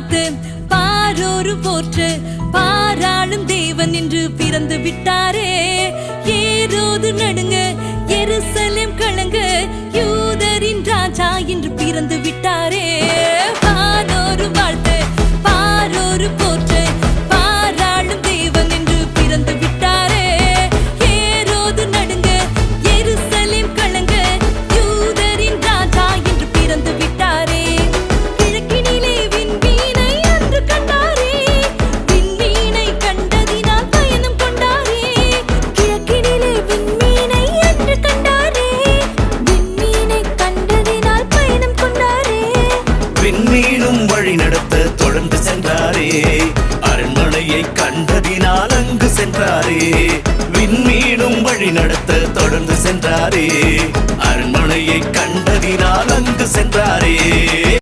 வாழ்த்து பாரோரு போற்று பாராளும் தேவன் என்று பிறந்து விட்டாரே. ஏரோது நடுங்க எருசலேம் கலங்க யூதரின் ராஜா என்று பிறந்து விட்டாரே. பாரோரு வாழ்த்து பாரோரு போற்று பாராளும் தேவன் என்று பிறந்து விட்டாரே. ஏரோது நடுங்க எருசலேம் கலங்க யூதரின் ராஜா என்று பிறந்து விட்டாரே. கிழக்கினிலே விண்மீனை அன்று கண்டாரே, விண்மீனை கண்டதினால் பயணம் கொண்டாரே. கிழக்கினிலே விண்மீனை அன்று கண்டாரே, விண்மீனை கண்டதினால் பயணம் கொண்டாரே. விண்மீனும் வழி நடத்த தொடர்ந்து சென்றாரே, அரண்மனையை கண்டதினால் அங்கு சென்றாரே. விண்மீனும் வழி நடத்த தொடர்ந்து சென்றாரே, அரண்மனையை கண்டதினால் அங்கு சென்றாரே.